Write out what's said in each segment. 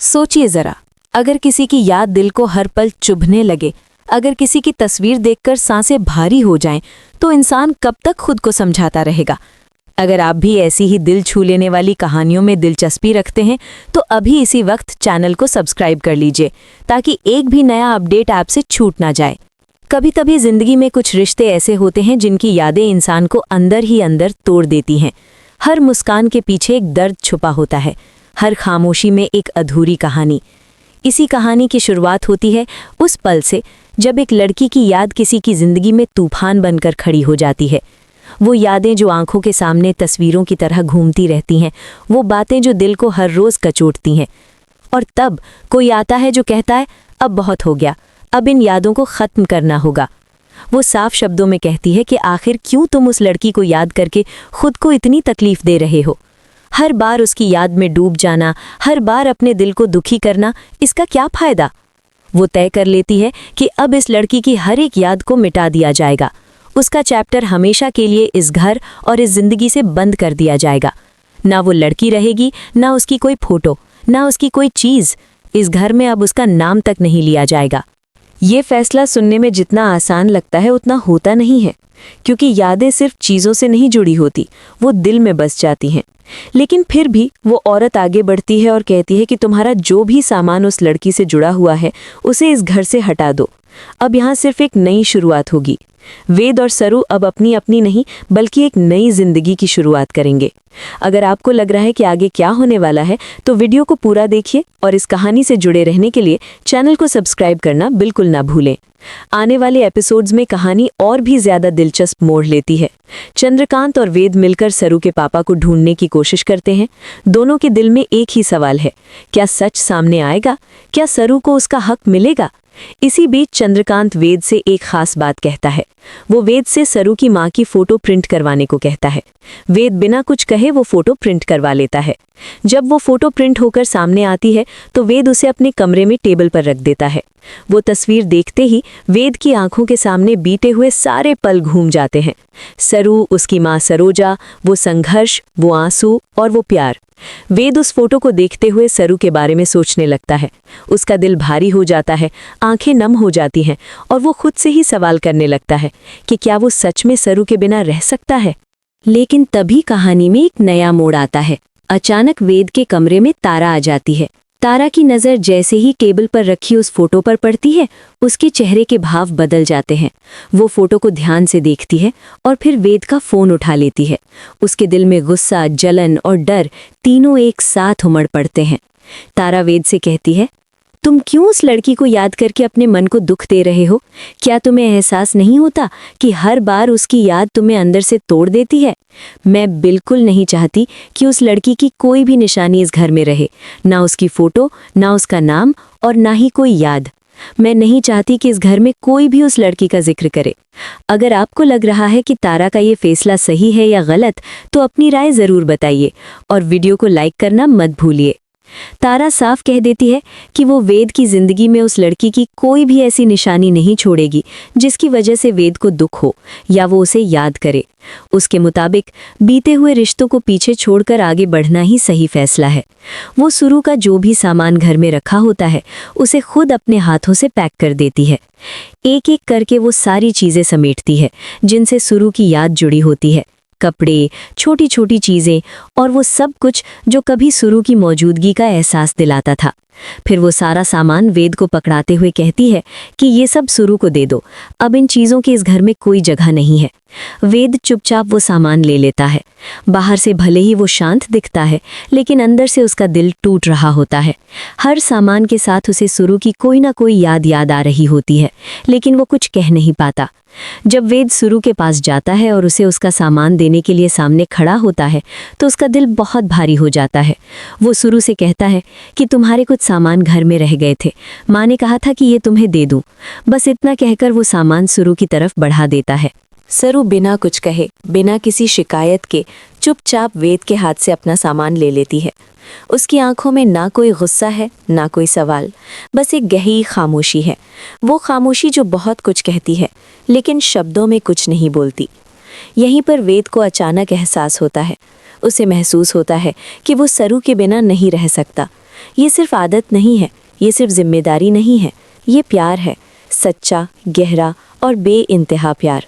सोचिए जरा, अगर किसी की याद दिल को हर पल चुभने लगे, अगर किसी की तस्वीर देखकर सांसें भारी हो जाएं, तो इंसान कब तक खुद को समझाता रहेगा। अगर आप भी ऐसी ही दिल छू लेने वाली कहानियों में दिलचस्पी रखते हैं तो अभी इसी वक्त चैनल को सब्सक्राइब कर लीजिए, ताकि एक भी नया अपडेट आपसे छूट ना जाए। कभी कभी जिंदगी में कुछ रिश्ते ऐसे होते हैं जिनकी यादें इंसान को अंदर ही अंदर तोड़ देती हैं। हर मुस्कान के पीछे एक दर्द छुपा होता है, हर खामोशी में एक अधूरी कहानी। इसी कहानी की शुरुआत होती है उस पल से जब एक लड़की की याद किसी की जिंदगी में तूफान बनकर खड़ी हो जाती है। वो यादें जो आंखों के सामने तस्वीरों की तरह घूमती रहती हैं, वो बातें जो दिल को हर रोज कचोटती हैं। और तब कोई आता है जो कहता है, अब बहुत हो गया, अब इन यादों को ख़त्म करना होगा। वो साफ शब्दों में कहती है कि आखिर क्यों तुम उस लड़की को याद करके खुद को इतनी तकलीफ दे रहे हो। हर बार उसकी याद में डूब जाना, हर बार अपने दिल को दुखी करना, इसका क्या फ़ायदा। वो तय कर लेती है कि अब इस लड़की की हर एक याद को मिटा दिया जाएगा। उसका चैप्टर हमेशा के लिए इस घर और इस जिंदगी से बंद कर दिया जाएगा। ना वो लड़की रहेगी, ना उसकी कोई फोटो, ना उसकी कोई चीज़। इस घर में अब उसका नाम तक नहीं लिया जाएगा। ये फैसला सुनने में जितना आसान लगता है उतना होता नहीं है, क्योंकि यादें सिर्फ चीज़ों से नहीं जुड़ी होती, वो दिल में बस जाती हैं। लेकिन फिर भी वो औरत आगे बढ़ती है और कहती है कि तुम्हारा जो भी सामान उस लड़की से जुड़ा हुआ है उसे इस घर से हटा दो। अब यहाँ सिर्फ एक नई शुरुआत होगी। वेद और सरू अब अपनी अपनी नहीं बल्कि एक नई जिंदगी की शुरुआत करेंगे। अगर आपको लग रहा है कि आगे क्या होने वाला है तो वीडियो को पूरा देखिए और इस कहानी से जुड़े रहने के लिए चैनल को सब्सक्राइब करना बिल्कुल ना भूलें। आने वाले एपिसोड्स में कहानी और भी ज्यादा दिलचस्प मोड़ लेती है। चंद्रकांत और वेद मिलकर सरू के पापा को ढूंढने की कोशिश करते हैं। दोनों के दिल में एक ही सवाल है, क्या सच सामने आएगा? क्या सरू को उसका हक मिलेगा? इसी बीच चंद्रकांत वेद से एक खास बात कहता है। वो वेद से सरू की माँ की फोटो प्रिंट करवाने को कहता है। वेद बिना कुछ कहे वो फोटो प्रिंट करवा लेता है। जब वो फोटो प्रिंट होकर सामने आती है तो वेद उसे अपने कमरे में टेबल पर रख देता है। वो तस्वीर देखते ही वेद की आंखों के सामने बीते हुए सारे पल घूम जाते हैं। सरू, उसकी माँ सरोजा, वो संघर्ष, वो आंसू और वो प्यार। वेद उस फोटो को देखते हुए सरू के बारे में सोचने लगता है। उसका दिल भारी हो जाता है, आंखें नम हो जाती हैं और वो खुद से ही सवाल करने लगता है कि क्या वो सच में सरू के बिना रह सकता है। लेकिन तभी कहानी में एक नया मोड़ आता है। अचानक वेद के कमरे में तारा आ जाती है। तारा की नज़र जैसे ही टेबल पर रखी उस फोटो पर पड़ती है, उसके चेहरे के भाव बदल जाते हैं। वो फोटो को ध्यान से देखती है और फिर वेद का फ़ोन उठा लेती है। उसके दिल में गुस्सा, जलन और डर तीनों एक साथ उमड़ पड़ते हैं। तारा वेद से कहती है, तुम क्यों उस लड़की को याद करके अपने मन को दुख दे रहे हो? क्या तुम्हें एहसास नहीं होता कि हर बार उसकी याद तुम्हें अंदर से तोड़ देती है? मैं बिल्कुल नहीं चाहती कि उस लड़की की कोई भी निशानी इस घर में रहे, ना उसकी फोटो, ना उसका नाम और ना ही कोई याद। मैं नहीं चाहती कि इस घर में कोई भी उस लड़की का जिक्र करे। अगर आपको लग रहा है कि तारा का ये फैसला सही है या गलत, तो अपनी राय ज़रूर बताइए और वीडियो को लाइक करना मत भूलिए। तारा साफ कह देती है कि वो वेद की जिंदगी में उस लड़की की कोई भी ऐसी निशानी नहीं छोड़ेगी जिसकी वजह से वेद को दुख हो या वो उसे याद करे। उसके मुताबिक बीते हुए रिश्तों को पीछे छोड़कर आगे बढ़ना ही सही फैसला है। वो सरू का जो भी सामान घर में रखा होता है उसे खुद अपने हाथों से पैक कर देती है। एक एक करके वो सारी चीज़ें समेटती है जिनसे सरू की याद जुड़ी होती है। कपड़े, छोटी छोटी चीज़ें और वो सब कुछ जो कभी सरू की मौजूदगी का एहसास दिलाता था। फिर वो सारा सामान वेद को पकड़ाते हुए कहती है कि ये सब सरू को दे दो, अब इन चीज़ों की इस घर में कोई जगह नहीं है। वेद चुपचाप वो सामान ले लेता है। बाहर से भले ही वो शांत दिखता है, लेकिन अंदर से उसका दिल टूट रहा होता है। हर सामान के साथ उसे सरू की कोई ना कोई याद आ रही होती है, लेकिन वो कुछ कह नहीं पाता। जब वेद सरू के पास जाता है और उसे उसका सामान देने के लिए सामने खड़ा होता है तो उसका दिल बहुत भारी हो जाता है। वो सरू से कहता है कि तुम्हारे कुछ सामान घर में रह गए थे, माँ ने कहा था कि ये तुम्हें दे दूँ। बस इतना कहकर वो सामान सरू की तरफ बढ़ा देता है। सरू बिना कुछ कहे, बिना किसी शिकायत के चुपचाप वेद के हाथ से अपना सामान ले लेती है। उसकी आंखों में ना कोई गुस्सा है, ना कोई सवाल, बस एक गहरी खामोशी है। वो खामोशी जो बहुत कुछ कहती है लेकिन शब्दों में कुछ नहीं बोलती। यहीं पर वेद को अचानक एहसास होता है। उसे महसूस होता है कि वो सरू के बिना नहीं रह सकता। ये सिर्फ आदत नहीं है, ये सिर्फ जिम्मेदारी नहीं है, ये प्यार है, सच्चा, गहरा और बेइंतहा प्यार।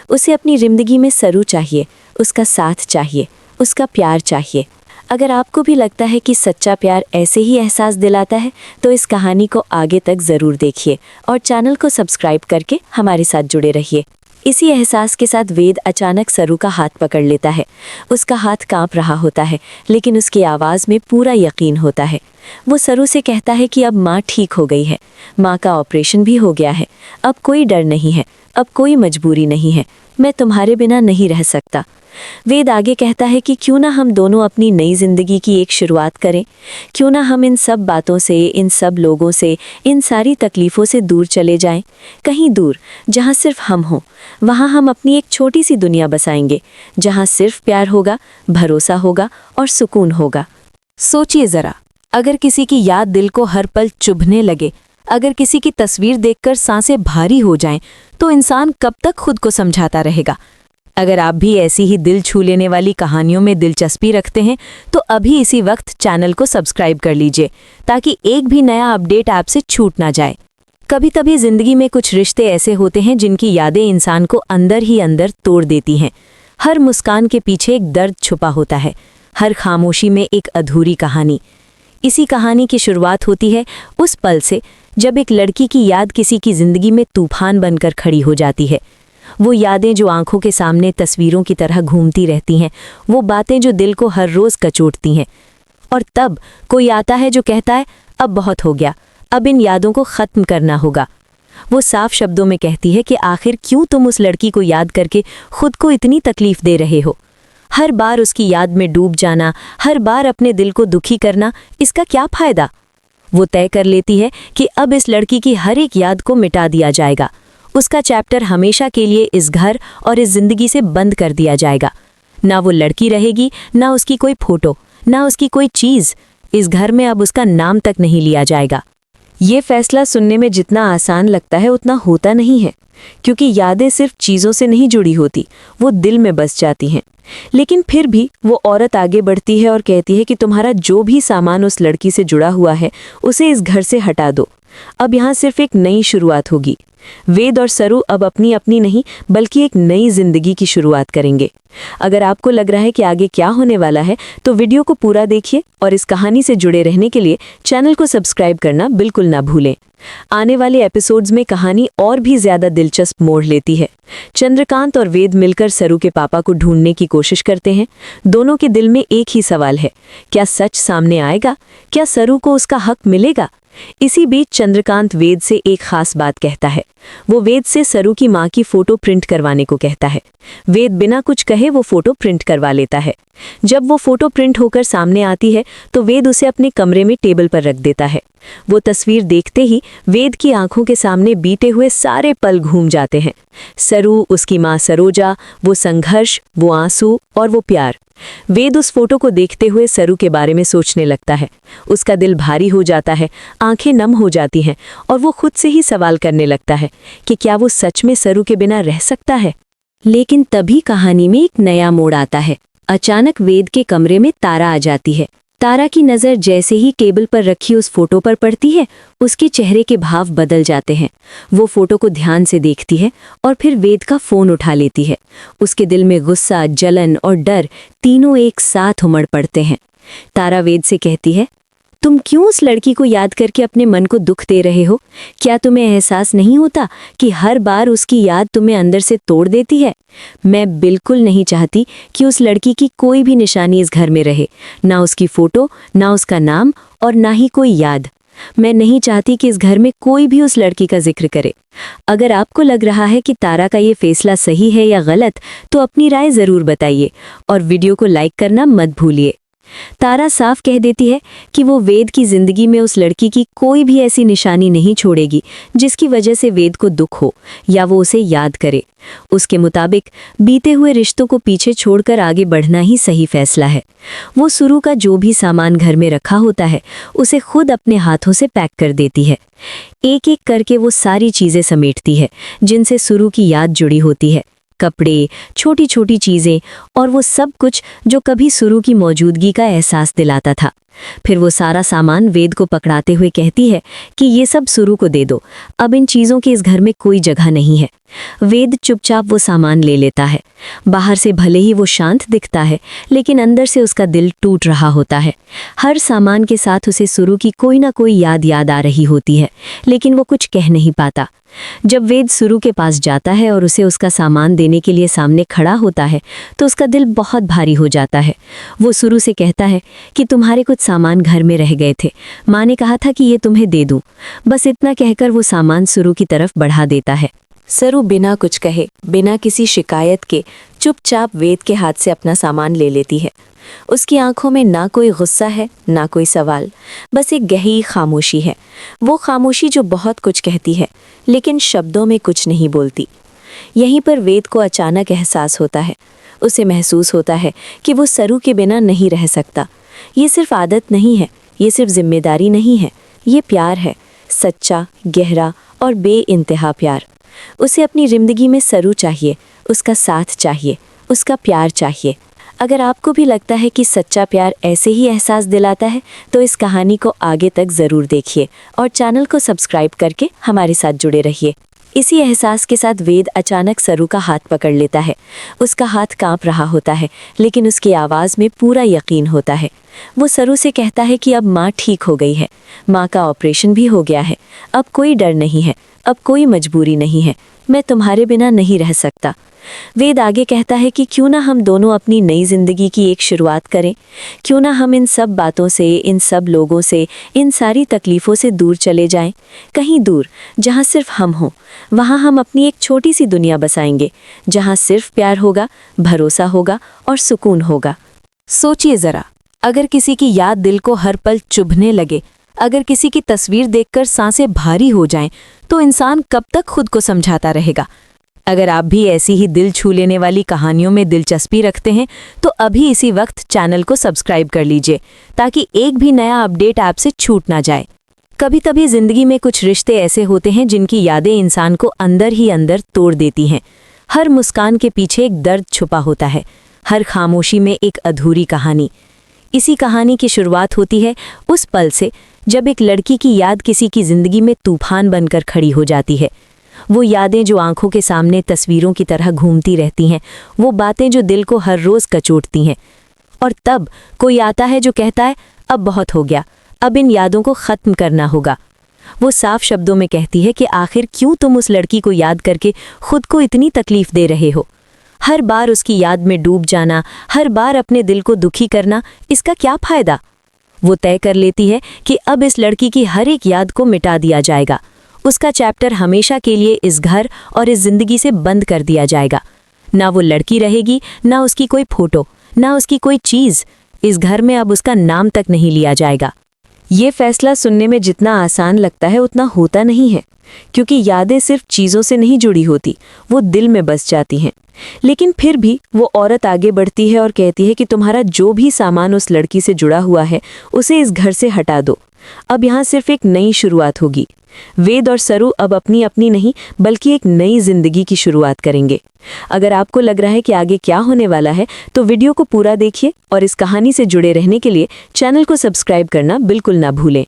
उसे अपनी जिंदगी में सरू चाहिए, उसका साथ चाहिए, उसका प्यार चाहिए। अगर आपको भी लगता है कि सच्चा प्यार ऐसे ही एहसास दिलाता है तो इस कहानी को आगे तक ज़रूर देखिए और चैनल को सब्सक्राइब करके हमारे साथ जुड़े रहिए। इसी एहसास के साथ वेद अचानक सरू का हाथ पकड़ लेता है। उसका हाथ कांप रहा होता है, लेकिन उसकी आवाज़ में पूरा यकीन होता है। वो सरू से कहता है कि अब माँ ठीक हो गई है, माँ का ऑपरेशन भी हो गया है, अब कोई डर नहीं है, अब कोई मजबूरी नहीं है, मैं तुम्हारे बिना नहीं रह सकता। वेद आगे कहता है कि क्यों ना हम दोनों अपनी नई जिंदगी की एक शुरुआत करें, क्यों ना हम इन सब बातों से, इन सब लोगों से, इन सारी तकलीफ़ों से दूर चले जाएं, कहीं दूर जहां सिर्फ हम हों। वहां हम अपनी एक छोटी सी दुनिया बसाएंगे जहां सिर्फ प्यार होगा, भरोसा होगा और सुकून होगा। सोचिए ज़रा, अगर किसी की याद दिल को हर पल चुभने लगे, अगर किसी की तस्वीर देखकर सांसें भारी हो जाएं, तो इंसान कब तक खुद को समझाता रहेगा। अगर आप भी ऐसी ही दिल छू लेने वाली कहानियों में दिलचस्पी रखते हैं तो अभी इसी वक्त चैनल को सब्सक्राइब कर लीजिए ताकि एक भी नया अपडेट आपसे छूट ना जाए। कभी कभी जिंदगी में कुछ रिश्ते ऐसे होते हैं जिनकी यादें इंसान को अंदर ही अंदर तोड़ देती हैं। हर मुस्कान के पीछे एक दर्द छुपा होता है, हर खामोशी में एक अधूरी कहानी। इसी कहानी की शुरुआत होती है उस पल से जब एक लड़की की याद किसी की जिंदगी में तूफान बनकर खड़ी हो जाती है। वो यादें जो आंखों के सामने तस्वीरों की तरह घूमती रहती हैं, वो बातें जो दिल को हर रोज़ कचोटती हैं। और तब कोई आता है जो कहता है अब बहुत हो गया, अब इन यादों को ख़त्म करना होगा। वो साफ शब्दों में कहती है कि आखिर क्यों तुम उस लड़की को याद करके खुद को इतनी तकलीफ़ दे रहे हो। हर बार उसकी याद में डूब जाना, हर बार अपने दिल को दुखी करना, इसका क्या फ़ायदा। वो तय कर लेती है कि अब इस लड़की की हर एक याद को मिटा दिया जाएगा। उसका चैप्टर हमेशा के लिए इस घर और इस जिंदगी से बंद कर दिया जाएगा। ना वो लड़की रहेगी, ना उसकी कोई फोटो, ना उसकी कोई चीज़। इस घर में अब उसका नाम तक नहीं लिया जाएगा। ये फैसला सुनने में जितना आसान लगता है उतना होता नहीं है, क्योंकि यादें सिर्फ चीज़ों से नहीं जुड़ी होती, वो दिल में बस जाती हैं। लेकिन फिर भी वो औरत आगे बढ़ती है और कहती है कि तुम्हारा जो भी सामान उस लड़की से जुड़ा हुआ है उसे इस घर से हटा दो। अब यहाँ सिर्फ एक नई शुरुआत होगी। वेद और सरू अब अपनी अपनी नहीं बल्कि एक नई जिंदगी की शुरुआत करेंगे। अगर आपको लग रहा है कि आगे क्या होने वाला है तो वीडियो को पूरा देखिए और इस कहानी से जुड़े रहने के लिए चैनल को सब्सक्राइब करना बिल्कुल ना भूलें। आने वाले एपिसोड्स में कहानी और भी ज्यादा दिलचस्प मोड़ लेती है। चंद्रकांत और वेद मिलकर सरू के पापा को ढूंढने की कोशिश करते हैं। दोनों के दिल में एक ही सवाल है, क्या सच सामने आएगा? क्या सरू को उसका हक मिलेगा? इसी बीच चंद्रकांत वेद से एक खास बात कहता है। वो वेद से सरू की माँ की फोटो प्रिंट करवाने को कहता है। वेद बिना कुछ कहे वो फोटो प्रिंट करवा लेता है। जब वो फोटो प्रिंट होकर सामने आती है तो वेद उसे अपने कमरे में टेबल पर रख देता है। वो तस्वीर देखते ही वेद की आंखों के सामने बीते हुए सारे पल घूम जाते हैं। सरू, उसकी माँ सरोजा, वो संघर्ष, वो आंसू और वो प्यार। वेद उस फोटो को देखते हुए सरू के बारे में सोचने लगता है। उसका दिल भारी हो जाता है, आंखें नम हो जाती हैं और वो खुद से ही सवाल करने लगता है कि क्या वो सच में सरू के बिना रह सकता है। लेकिन तभी कहानी में एक नया मोड़ आता है। अचानक वेद के कमरे में तारा आ जाती है। तारा की नज़र जैसे ही टेबल पर रखी उस फोटो पर पड़ती है, उसके चेहरे के भाव बदल जाते हैं। वो फोटो को ध्यान से देखती है और फिर वेद का फ़ोन उठा लेती है। उसके दिल में गुस्सा, जलन और डर तीनों एक साथ उमड़ पड़ते हैं। तारा वेद से कहती है, तुम क्यों उस लड़की को याद करके अपने मन को दुख दे रहे हो? क्या तुम्हें एहसास नहीं होता कि हर बार उसकी याद तुम्हें अंदर से तोड़ देती है? मैं बिल्कुल नहीं चाहती कि उस लड़की की कोई भी निशानी इस घर में रहे, ना उसकी फोटो, ना उसका नाम और ना ही कोई याद। मैं नहीं चाहती कि इस घर में कोई भी उस लड़की का जिक्र करे। अगर आपको लग रहा है कि तारा का ये फैसला सही है या गलत तो अपनी राय ज़रूर बताइए और वीडियो को लाइक करना मत भूलिए। तारा साफ कह देती है कि वो वेद की जिंदगी में उस लड़की की कोई भी ऐसी निशानी नहीं छोड़ेगी जिसकी वजह से वेद को दुख हो या वो उसे याद करे। उसके मुताबिक बीते हुए रिश्तों को पीछे छोड़कर आगे बढ़ना ही सही फैसला है। वो सरू का जो भी सामान घर में रखा होता है उसे खुद अपने हाथों से पैक कर देती है। एक एक करके वो सारी चीज़ें समेटती है जिनसे सरू की याद जुड़ी होती है। कपड़े, छोटी छोटी चीज़ें और वो सब कुछ जो कभी सरू की मौजूदगी का एहसास दिलाता था। फिर वो सारा सामान वेद को पकड़ाते हुए कहती है कि ये सब सुरु को दे दो, अब इन चीज़ों की इस घर में कोई जगह नहीं है। वेद चुपचाप वो सामान ले लेता है। बाहर से भले ही वो शांत दिखता है, लेकिन अंदर से उसका दिल टूट रहा होता है। हर सामान के साथ उसे सुरु की कोई ना कोई याद आ रही होती है, लेकिन वो कुछ कह नहीं पाता। जब वेद सुरु के पास जाता है और उसे उसका सामान देने के लिए सामने खड़ा होता है, तो उसका दिल बहुत भारी हो जाता है। वो सुरु से कहता है कि तुम्हारे कुछ सामान घर में रह गए थे, माँ ने कहा था कि ये तुम्हें दे दूं। बस इतना कहकर वो सामान सुरु की तरफ बढ़ा देता है। सरू बिना कुछ कहे, बिना किसी शिकायत के चुपचाप वेद के हाथ से अपना सामान ले लेती है। उसकी आंखों में ना कोई गुस्सा है, ना कोई सवाल, बस एक गहरी खामोशी है। वो खामोशी जो बहुत कुछ कहती है, लेकिन शब्दों में कुछ नहीं बोलती। यहीं पर वेद को अचानक एहसास होता है। उसे महसूस होता है कि वो सरू के बिना नहीं रह सकता। ये सिर्फ आदत नहीं है, ये सिर्फ जिम्मेदारी नहीं है, ये प्यार है, सच्चा, गहरा और बेइंतहा प्यार। उसे अपनी जिंदगी में सरू चाहिए, उसका साथ चाहिए, उसका प्यार चाहिए। अगर आपको भी लगता है कि सच्चा प्यार ऐसे ही एहसास दिलाता है, तो इस कहानी को आगे तक ज़रूर देखिए और चैनल को सब्सक्राइब करके हमारे साथ जुड़े रहिए। इसी एहसास के साथ वेद अचानक सरू का हाथ पकड़ लेता है। उसका हाथ कांप रहा होता है, लेकिन उसकी आवाज़ में पूरा यकीन होता है। वो सरू से कहता है कि अब माँ ठीक हो गई है, माँ का ऑपरेशन भी हो गया है, अब कोई डर नहीं है, अब कोई मजबूरी नहीं है, मैं तुम्हारे बिना नहीं रह सकता। वेद आगे कहता है कि क्यों ना हम दोनों अपनी नई जिंदगी की एक शुरुआत करें, क्यों ना हम इन सब बातों से, इन सब लोगों से, इन सारी तकलीफ़ों से दूर चले जाएं, कहीं दूर जहां सिर्फ हम हों। वहां हम अपनी एक छोटी सी दुनिया बसाएंगे, जहां सिर्फ प्यार होगा, भरोसा होगा और सुकून होगा। सोचिए ज़रा, अगर किसी की याद दिल को हर पल चुभने लगे, अगर किसी की तस्वीर देखकर सांसें भारी हो जाएं, तो इंसान कब तक खुद को समझाता रहेगा। अगर आप भी ऐसी ही दिल छू लेने वाली कहानियों में दिलचस्पी रखते हैं, तो अभी इसी वक्त चैनल को सब्सक्राइब कर लीजिए, ताकि एक भी नया अपडेट आपसे छूट ना जाए। कभी कभी जिंदगी में कुछ रिश्ते ऐसे होते हैं जिनकी यादें इंसान को अंदर ही अंदर तोड़ देती हैं। हर मुस्कान के पीछे एक दर्द छुपा होता है, हर खामोशी में एक अधूरी कहानी। इसी कहानी की शुरुआत होती है उस पल से, जब एक लड़की की याद किसी की जिंदगी में तूफान बनकर खड़ी हो जाती है। वो यादें जो आंखों के सामने तस्वीरों की तरह घूमती रहती हैं, वो बातें जो दिल को हर रोज़ कचोटती हैं। और तब कोई आता है जो कहता है, अब बहुत हो गया, अब इन यादों को ख़त्म करना होगा। वो साफ शब्दों में कहती है कि आखिर क्यों तुम उस लड़की को याद करके खुद को इतनी तकलीफ़ दे रहे हो। हर बार उसकी याद में डूब जाना, हर बार अपने दिल को दुखी करना, इसका क्या फ़ायदा। वो तय कर लेती है कि अब इस लड़की की हर एक याद को मिटा दिया जाएगा। उसका चैप्टर हमेशा के लिए इस घर और इस जिंदगी से बंद कर दिया जाएगा। ना वो लड़की रहेगी, ना उसकी कोई फोटो, ना उसकी कोई चीज़। इस घर में अब उसका नाम तक नहीं लिया जाएगा। ये फैसला सुनने में जितना आसान लगता है, उतना होता नहीं है, क्योंकि यादें सिर्फ चीज़ों से नहीं जुड़ी होती, वो दिल में बस जाती हैं। लेकिन फिर भी वो औरत आगे बढ़ती है और कहती है कि तुम्हारा जो भी सामान उस लड़की से जुड़ा हुआ है, उसे इस घर से हटा दो। अब यहाँ सिर्फ एक नई शुरुआत होगी। वेद और सरू अब अपनी अपनी नहीं, बल्कि एक नई जिंदगी की शुरुआत करेंगे। अगर आपको लग रहा है कि आगे क्या होने वाला है, तो वीडियो को पूरा देखिए और इस कहानी से जुड़े रहने के लिए चैनल को सब्सक्राइब करना बिल्कुल ना भूलें।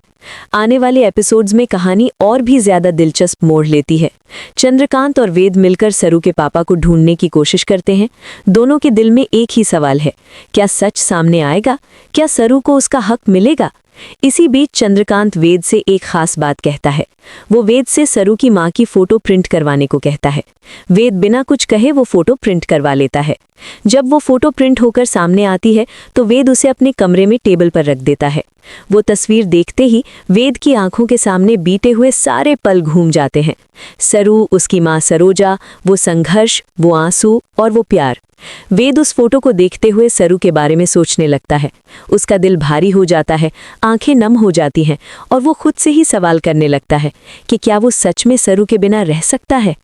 आने वाले एपिसोड्स में कहानी और भी ज्यादा दिलचस्प मोड़ लेती है। चंद्रकांत और वेद मिलकर सरू के पापा को ढूंढने की कोशिश करते हैं। दोनों के दिल में एक ही सवाल है, क्या सच सामने आएगा? क्या सरू को उसका हक मिलेगा? इसी बीच चंद्रकांत वेद से एक खास बात कहता है। वो वेद से सरू की माँ की फोटो प्रिंट करवाने को कहता है। वेद बिना कुछ कहे वो फोटो प्रिंट करवा लेता है। जब वो फोटो प्रिंट होकर सामने आती है, तो वेद उसे अपने कमरे में टेबल पर रख देता है। वो तस्वीर देखते ही वेद की आंखों के सामने बीते हुए सारे पल घूम जाते हैं। सरू, उसकी माँ सरोजा, वो संघर्ष, वो आंसू और वो प्यार। वेद उस फोटो को देखते हुए सरू के बारे में सोचने लगता है। उसका दिल भारी हो जाता है, आंखें नम हो जाती हैं और वो खुद से ही सवाल करने लगता है कि क्या वो सच में सरू के बिना रह सकता है।